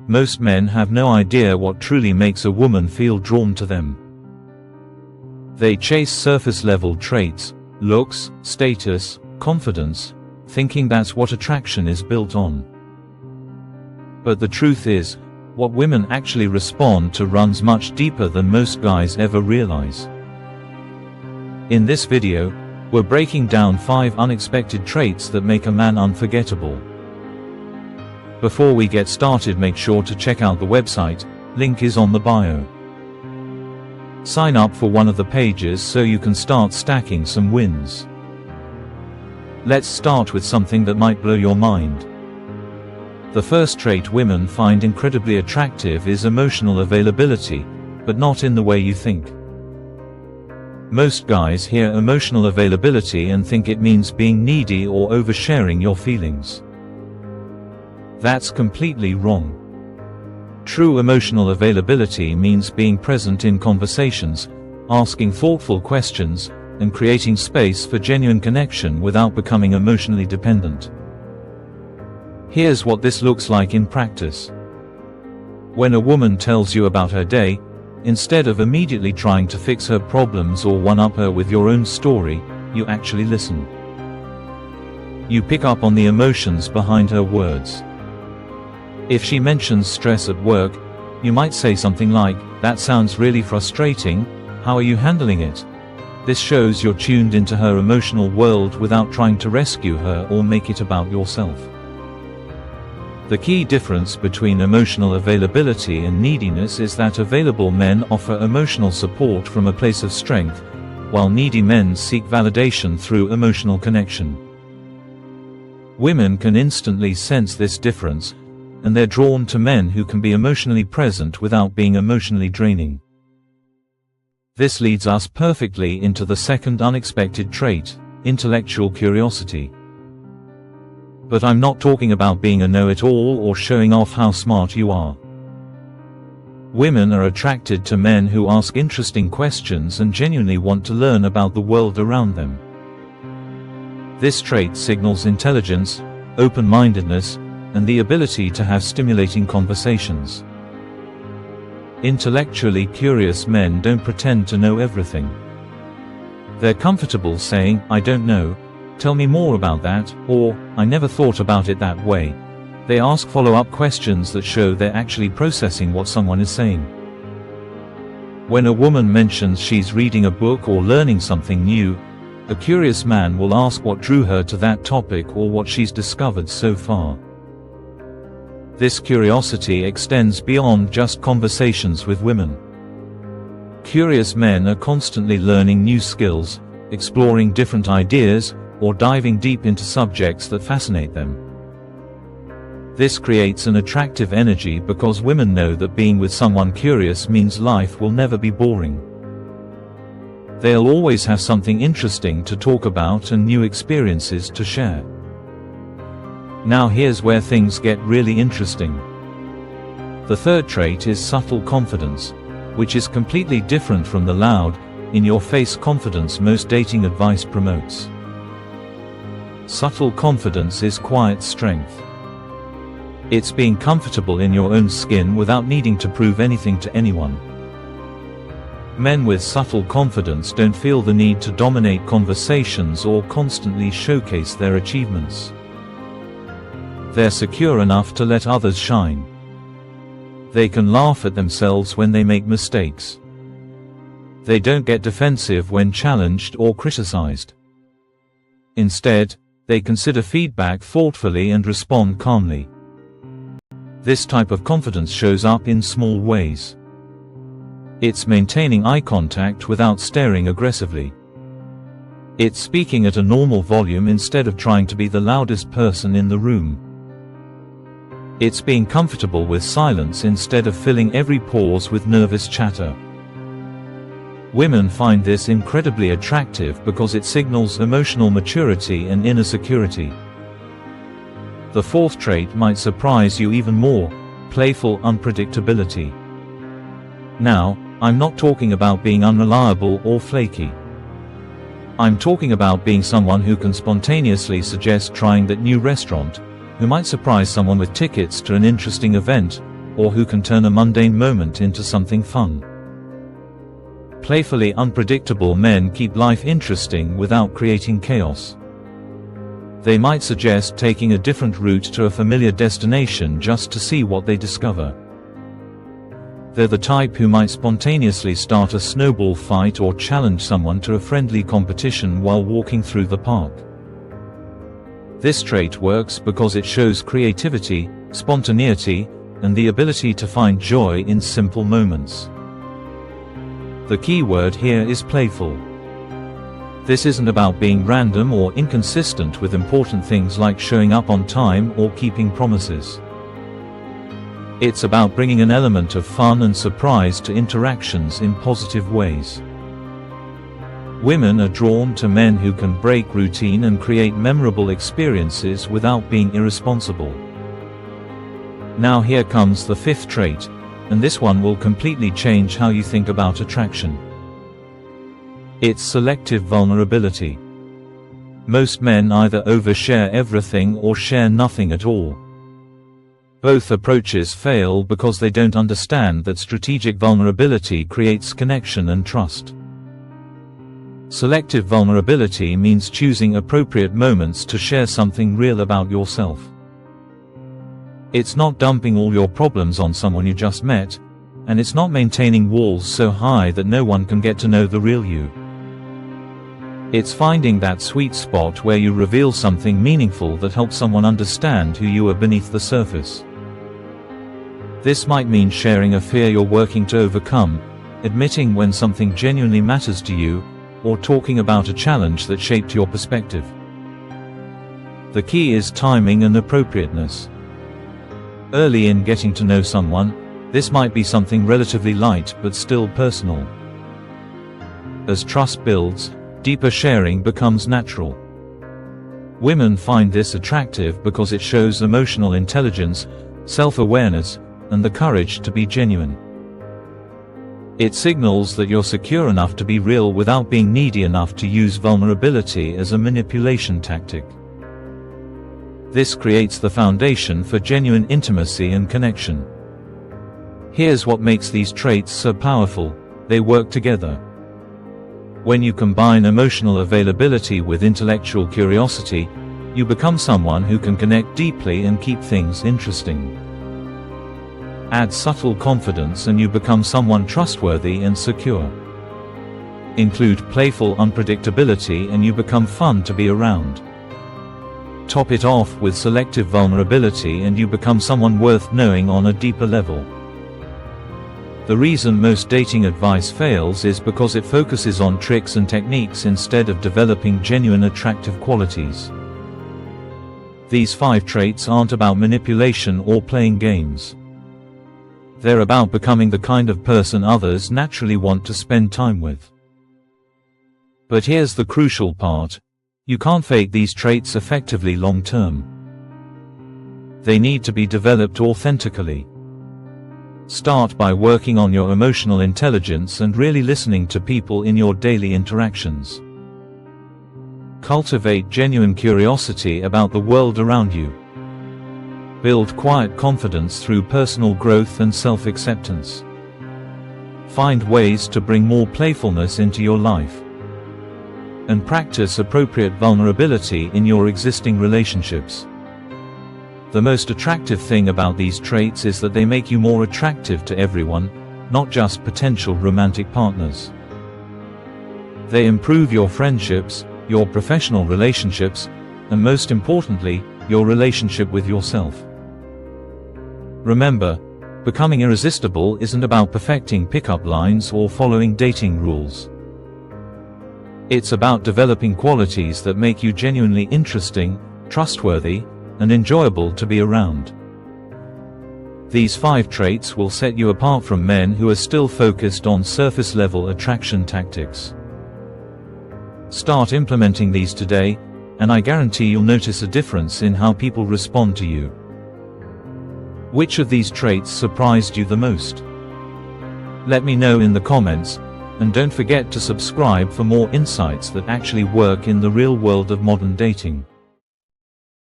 Most men have no idea what truly makes a woman feel drawn to them. They chase surface-level traits, looks, status, confidence, thinking that's what attraction is built on. But the truth is, what women actually respond to runs much deeper than most guys ever realize. In this video, we're breaking down 5 unexpected traits that make a man unforgettable. Before we get started, make sure to check out the website, link is on the bio. Sign up for one of the pages so you can start stacking some wins. Let's start with something that might blow your mind. The first trait women find incredibly attractive is emotional availability, but not in the way you think. Most guys hear emotional availability and think it means being needy or oversharing your feelings. That's completely wrong. True emotional availability means being present in conversations, asking thoughtful questions, and creating space for genuine connection without becoming emotionally dependent. Here's what this looks like in practice. When a woman tells you about her day, instead of immediately trying to fix her problems or one-up her with your own story, you actually listen. You pick up on the emotions behind her words. If she mentions stress at work, you might say something like, "That sounds really frustrating, how are you handling it?" This shows you're tuned into her emotional world without trying to rescue her or make it about yourself. The key difference between emotional availability and neediness is that available men offer emotional support from a place of strength, while needy men seek validation through emotional connection. Women can instantly sense this difference, and they're drawn to men who can be emotionally present without being emotionally draining. This leads us perfectly into the second unexpected trait, intellectual curiosity. But I'm not talking about being a know-it-all or showing off how smart you are. Women are attracted to men who ask interesting questions and genuinely want to learn about the world around them. This trait signals intelligence, open-mindedness, and the ability to have stimulating conversations. Intellectually curious men don't pretend to know everything. They're comfortable saying, "I don't know, tell me more about that," or "I never thought about it that way." They ask follow-up questions that show they're actually processing what someone is saying. When a woman mentions she's reading a book or learning something new, a curious man will ask what drew her to that topic or what she's discovered so far. This curiosity extends beyond just conversations with women. Curious men are constantly learning new skills, exploring different ideas, or diving deep into subjects that fascinate them. This creates an attractive energy because women know that being with someone curious means life will never be boring. They'll always have something interesting to talk about and new experiences to share. Now here's where things get really interesting. The third trait is subtle confidence, which is completely different from the loud, in-your-face confidence most dating advice promotes. Subtle confidence is quiet strength. It's being comfortable in your own skin without needing to prove anything to anyone. Men with subtle confidence don't feel the need to dominate conversations or constantly showcase their achievements. They're secure enough to let others shine. They can laugh at themselves when they make mistakes. They don't get defensive when challenged or criticized. Instead, they consider feedback thoughtfully and respond calmly. This type of confidence shows up in small ways. It's maintaining eye contact without staring aggressively. It's speaking at a normal volume instead of trying to be the loudest person in the room. It's being comfortable with silence instead of filling every pause with nervous chatter. Women find this incredibly attractive because it signals emotional maturity and inner security. The fourth trait might surprise you even more: playful unpredictability. Now, I'm not talking about being unreliable or flaky. I'm talking about being someone who can spontaneously suggest trying that new restaurant, who might surprise someone with tickets to an interesting event, or who can turn a mundane moment into something fun. Playfully unpredictable men keep life interesting without creating chaos. They might suggest taking a different route to a familiar destination just to see what they discover. They're the type who might spontaneously start a snowball fight or challenge someone to a friendly competition while walking through the park. This trait works because it shows creativity, spontaneity, and the ability to find joy in simple moments. The key word here is playful. This isn't about being random or inconsistent with important things like showing up on time or keeping promises. It's about bringing an element of fun and surprise to interactions in positive ways. Women are drawn to men who can break routine and create memorable experiences without being irresponsible. Now here comes the fifth trait, and this one will completely change how you think about attraction. It's selective vulnerability. Most men either overshare everything or share nothing at all. Both approaches fail because they don't understand that strategic vulnerability creates connection and trust. Selective vulnerability means choosing appropriate moments to share something real about yourself. It's not dumping all your problems on someone you just met, and it's not maintaining walls so high that no one can get to know the real you. It's finding that sweet spot where you reveal something meaningful that helps someone understand who you are beneath the surface. This might mean sharing a fear you're working to overcome, admitting when something genuinely matters to you, or talking about a challenge that shaped your perspective. The key is timing and appropriateness. Early in getting to know someone, this might be something relatively light but still personal. As trust builds, deeper sharing becomes natural. Women find this attractive because it shows emotional intelligence, self-awareness, and the courage to be genuine. It signals that you're secure enough to be real without being needy enough to use vulnerability as a manipulation tactic. This creates the foundation for genuine intimacy and connection. Here's what makes these traits so powerful: they work together. When you combine emotional availability with intellectual curiosity, you become someone who can connect deeply and keep things interesting. Add subtle confidence and you become someone trustworthy and secure. Include playful unpredictability and you become fun to be around. Top it off with selective vulnerability and you become someone worth knowing on a deeper level. The reason most dating advice fails is because it focuses on tricks and techniques instead of developing genuine attractive qualities. These 5 traits aren't about manipulation or playing games. They're about becoming the kind of person others naturally want to spend time with. But here's the crucial part: you can't fake these traits effectively long term. They need to be developed authentically. Start by working on your emotional intelligence and really listening to people in your daily interactions. Cultivate genuine curiosity about the world around you. Build quiet confidence through personal growth and self-acceptance. Find ways to bring more playfulness into your life. And practice appropriate vulnerability in your existing relationships. The most attractive thing about these traits is that they make you more attractive to everyone, not just potential romantic partners. They improve your friendships, your professional relationships, and most importantly, your relationship with yourself. Remember, becoming irresistible isn't about perfecting pickup lines or following dating rules. It's about developing qualities that make you genuinely interesting, trustworthy, and enjoyable to be around. These 5 traits will set you apart from men who are still focused on surface-level attraction tactics. Start implementing these today, and I guarantee you'll notice a difference in how people respond to you. Which of these traits surprised you the most? Let me know in the comments, and don't forget to subscribe for more insights that actually work in the real world of modern dating.